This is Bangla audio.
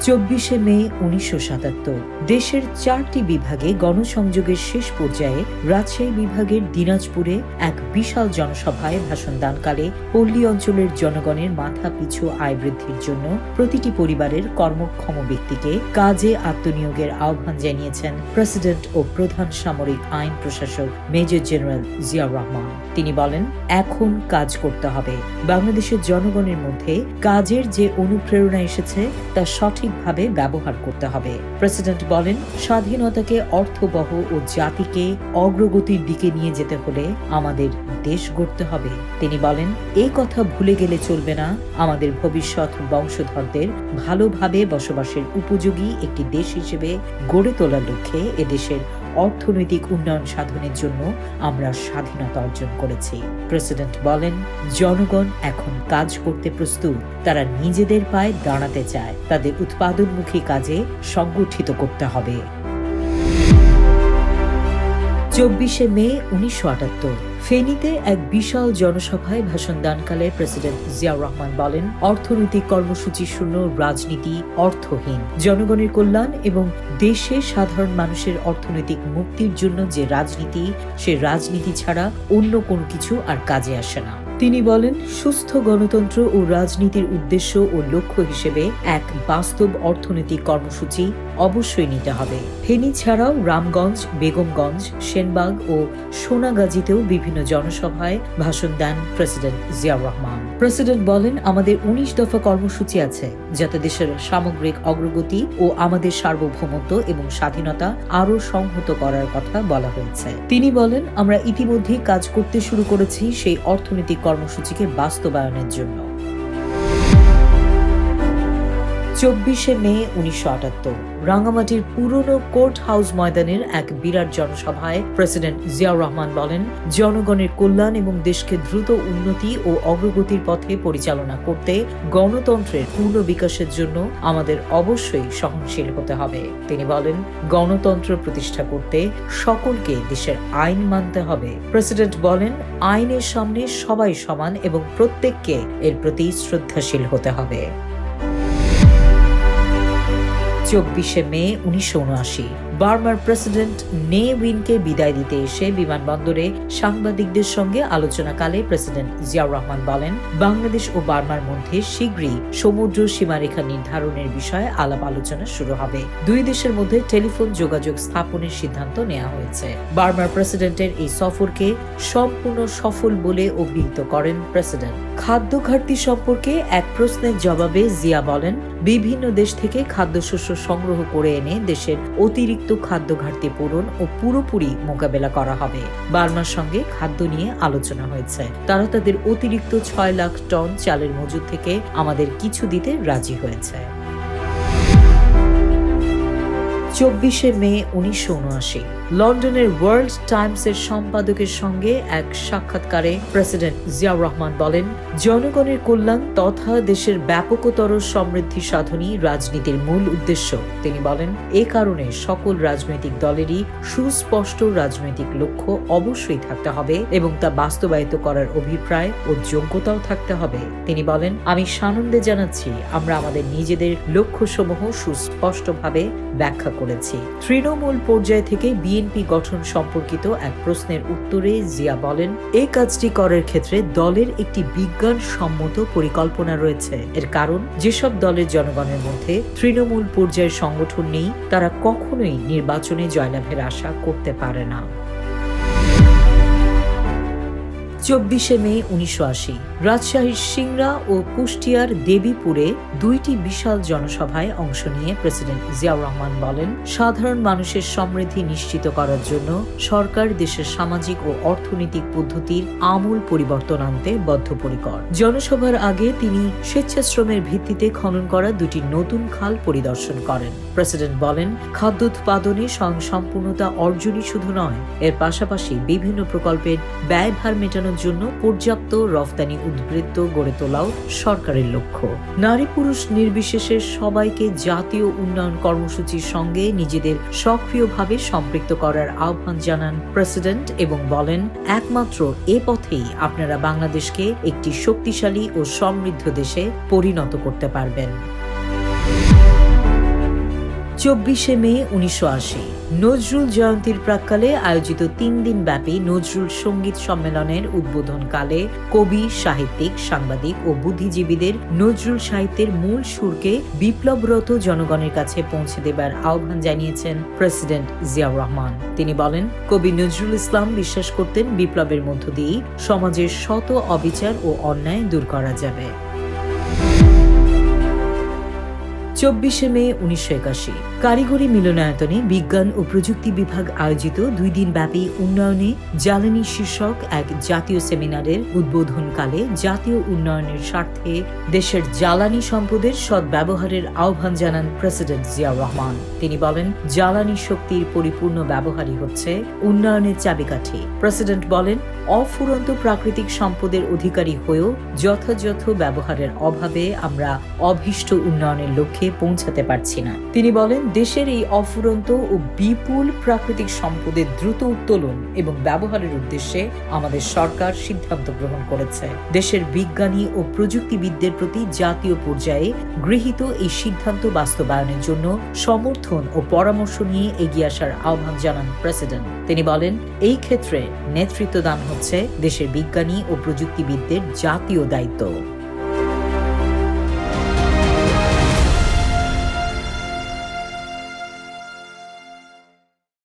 24 মে 1977 দেশের 4টি বিভাগে গণসংযোগের শেষ পর্যায়ে রাজশাহী বিভাগের দিনাজপুরে এক বিশাল জনসভায় ভাষণ দানকালে পল্লী অঞ্চলের জনগণের মাথা পিছু আয় বৃদ্ধির জন্য প্রতিটি পরিবারের কর্মক্ষম ব্যক্তিকে কাজে আত্মনিয়োগের আহ্বান জানিয়েছেন প্রেসিডেন্ট ও প্রধান সামরিক আইন প্রশাসক মেজর জেনারেল জিয়াউর রহমান। তিনি বলেন, এখন কাজ করতে হবে। বাংলাদেশের জনগণের মধ্যে কাজের যে অনুপ্রেরণা এসেছে তা সঠিকভাবে ব্যবহার করতে হবে। প্রেসিডেন্ট বলেন, স্বাধীনতাকে অর্থবহ ও জাতিকে অগ্রগতির দিকে নিয়ে যেতে হলে আমাদের দেশ গড়তে হবে। তিনি বলেন, এই কথা ভুলে গেলে চলবে না, আমাদের ভবিষ্যৎ বংশধরদের ভালোভাবে বসবাসের উপযোগী একটি দেশ হিসেবে গড়ে তোলার লক্ষ্যে এদেশের অর্থনৈতিক উন্নয়ন সাধনের জন্য আমরা স্বাধীনতা অর্জন করেছি। প্রেসিডেন্ট বলেন, জনগণ এখন কাজ করতে প্রস্তুত। তারা নিজেদের পায়ে দাঁড়াতে চায়। তাদের উৎপাদনমুখী কাজে সংগঠিত করতে হবে। 24 মে 1978 ফেনীতে এক বিশাল জনসভায় ভাষণ দানকালে প্রেসিডেন্ট জিয়াউর রহমান বলেন, অর্থনৈতিক কর্মসূচি শূন্য রাজনীতি অর্থহীন। জনগণের কল্যাণ এবং দেশে সাধারণ মানুষের অর্থনৈতিক মুক্তির জন্য যে রাজনীতি, সে রাজনীতি ছাড়া অন্য কোনো কিছু আর কাজে আসে না। তিনি বলেন, সুস্থ গণতন্ত্র ও রাজনীতির উদ্দেশ্য ও লক্ষ্য হিসেবে এক বাস্তব অর্থনৈতিক কর্মসূচি অবশ্যই নিতে হবে। ফেনী ছাড়াও রামগঞ্জ, বেগমগঞ্জ, সেনবাগ ও সোনাগাজীতেও বিভিন্ন জনসভায় ভাষণ দেন প্রেসিডেন্ট জিয়াউর রহমান। প্রেসিডেন্ট বলেন, আমাদের 19 দফা কর্মসূচি আছে যাতে দেশের সামগ্রিক অগ্রগতি ও আমাদের সার্বভৌমত্ব এবং স্বাধীনতা আরও সংহত করার কথা বলা হয়েছে। তিনি বলেন, আমরা ইতিমধ্যেই কাজ করতে শুরু করেছি সেই অর্থনৈতিক কর্মসূচিকে বাস্তবায়নের জন্য। 24 মে 1978 রাঙ্গামাটির পুরনো কোর্ট হাউস ময়দানের এক বিরাট জনসভায় প্রেসিডেন্ট জিয়াউর রহমান বলেন, জনগণের কল্যাণ এবং দেশকে দ্রুত উন্নতি ও অগ্রগতির পথে পরিচালনা করতে গণতন্ত্রের পূর্ণ বিকাশের জন্য আমাদের অবশ্যই সহনশীল হতে হবে। তিনি বলেন, গণতন্ত্র প্রতিষ্ঠা করতে সকলকে দেশের আইন মানতে হবে। প্রেসিডেন্ট বলেন, আইনের সামনে সবাই সমান এবং প্রত্যেককে এর প্রতি শ্রদ্ধাশীল হতে হবে। 24 মে 1979 বার্মার প্রেসিডেন্ট নে উইনকে বিদায় দিতে এসে বিমানবন্দরে সাংবাদিকদের সঙ্গে আলোচনাকালে প্রেসিডেন্ট জিয়াউর রহমান বলেন, বাংলাদেশ ও বার্মার মধ্যে শীঘ্রই সমুদ্র সীমারেখা নির্ধারণের বিষয়ে আলাপ আলোচনা শুরু হবে। দুই দেশের মধ্যে টেলিফোন যোগাযোগ স্থাপনের সিদ্ধান্ত নেওয়া হয়েছে। বার্মার প্রেসিডেন্টের এই সফরকে সম্পূর্ণ সফল বলে অভিহিত করেন প্রেসিডেন্ট। খাদ্য ঘাটতি সম্পর্কে এক প্রশ্নের জবাবে জিয়া বলেন, বিভিন্ন দেশ থেকে খাদ্যশস্য সংগ্রহ করে এনে দেশের অতিরিক্ত খাদ্য ঘাটতি পূরণ ও পুরোপুরি মোকাবেলা করা হবে। বার্মার সঙ্গে খাদ্য নিয়ে আলোচনা হয়েছে। তারা তাদের অতিরিক্ত 6 লাখ টন চালের মজুদ থেকে আমাদের কিছু দিতে রাজি হয়েছে। 24 মে 1979 লন্ডনের ওয়ার্ল্ড টাইমসের সম্পাদকের সঙ্গে এক সাক্ষাৎকারে প্রেসিডেন্ট জিয়াউর রহমান বলেন, জনগণের কল্যাণ তথা দেশের ব্যাপকতর সমৃদ্ধি সাধনই রাজনীতির মূল উদ্দেশ্য। তিনি বলেন, এ কারণে সকল রাজনৈতিক দলেরই সুস্পষ্ট রাজনৈতিক লক্ষ্য অবশ্যই থাকতে হবে এবং তা বাস্তবায়িত করার অভিপ্রায় ও যোগ্যতাও থাকতে হবে। তিনি বলেন, আমি সানন্দে জানাচ্ছি আমরা আমাদের নিজেদের লক্ষ্যসমূহ সুস্পষ্টভাবে ব্যাখ্যা করেছি। তৃণমূল পর্যায় থেকে বিএনপি গঠন সম্পর্কিত এক প্রশ্নের উত্তরে জিয়া বলেন, এই কাজটি করার ক্ষেত্রে দলের একটি বিজ্ঞানসম্মত পরিকল্পনা রয়েছে। এর কারণ, যেসব দলের জনগণের মধ্যে তৃণমূল পর্যায়ের সংগঠন নেই তারা কখনোই নির্বাচনে জয়লাভের আশা করতে পারে না। 24 মে 1980 রাজশাহীর সিংড়া ও কুষ্টিয়ার দেবীপুরে দুইটি বিশাল জনসভায় অংশ নিয়ে প্রেসিডেন্ট জিয়াউর রহমান বলেন, সাধারণ মানুষের সমৃদ্ধি নিশ্চিত করার জন্য সরকার দেশের সামাজিক ও অর্থনৈতিক পদ্ধতির আমূল পরিবর্তন আনতে বদ্ধপরিকর। জনসভার আগে তিনি স্বেচ্ছাশ্রমের ভিত্তিতে খনন করা দুটি নতুন খাল পরিদর্শন করেন। প্রেসিডেন্ট বলেন, খাদ্য উৎপাদনে স্বয়ংসম্পূর্ণতা অর্জনই শুধু নয়, এর পাশাপাশি বিভিন্ন প্রকল্পের ব্যয়ভার মেটানোর জন্য পর্যাপ্ত রফতানি উদ্বৃত্ত গড়ে তোলাও সরকারের লক্ষ্য। নারী পুরুষ নির্বিশেষে সবাইকে জাতীয় উন্নয়ন কর্মসূচির সঙ্গে নিজেদের সক্রিয়ভাবে সম্পৃক্ত করার আহ্বান জানান প্রেসিডেন্ট এবং বলেন, একমাত্র এ পথেই আপনারা বাংলাদেশকে একটি শক্তিশালী ও সমৃদ্ধ দেশে পরিণত করতে পারবেন। 24শে মে 1980 নজরুল জয়ন্তীর প্রাক্কালে আয়োজিত 3 দিন ব্যাপী নজরুল সঙ্গীত সম্মেলনের উদ্বোধনকালে কবি, সাহিত্যিক, সাংবাদিক ও বুদ্ধিজীবীদের নজরুল সাহিত্যের মূল সুরকে বিপ্লবরত জনগণের কাছে পৌঁছে দেবার আহ্বান জানিয়েছেন প্রেসিডেন্ট জিয়াউর রহমান। তিনি বলেন, কবি নজরুল ইসলাম বিশ্বাস করতেন বিপ্লবের মধ্য দিয়েই সমাজের শত অবিচার ও অন্যায় দূর করা যাবে। 24শে মে 1981 কারিগরি মিলনায়তনে বিজ্ঞান ও প্রযুক্তি বিভাগ আয়োজিত 2 দিন ব্যাপী উন্নয়নে জ্বালানি শীর্ষক এক জাতীয় সেমিনারের উদ্বোধনকালে জাতীয় উন্নয়নের স্বার্থে দেশের জ্বালানি সম্পদের সদ্ব্যবহারের আহ্বান জানান প্রেসিডেন্ট জিয়াউর রহমান। তিনি বলেন, জ্বালানি শক্তির পরিপূর্ণ ব্যবহারই হচ্ছে উন্নয়নের চাবিকাঠি। প্রেসিডেন্ট বলেন, অফুরন্ত প্রাকৃতিক সম্পদের অধিকারী হয়েও যথাযথ ব্যবহারের অভাবে আমরা অভীষ্ট উন্নয়নের লক্ষ্যে পৌঁছাতে পারছি না। তিনি বলেন, দেশের এই অফুরন্ত ও বিপুল প্রাকৃতিক সম্পদের দ্রুত উত্তোলন এবং ব্যবহারের উদ্দেশ্যে আমাদের সরকার সিদ্ধান্ত গ্রহণ করেছে। দেশের বিজ্ঞানী ও প্রযুক্তিবিদদের প্রতি জাতীয় পর্যায়ে গৃহীত এই সিদ্ধান্ত বাস্তবায়নের জন্য সমর্থন ও পরামর্শ নিয়ে এগিয়ে আসার আহ্বান জানান প্রেসিডেন্ট। তিনি বলেন, এই ক্ষেত্রে নেতৃত্ব দান হচ্ছে দেশের বিজ্ঞানী ও প্রযুক্তিবিদদের জাতীয় দায়িত্ব।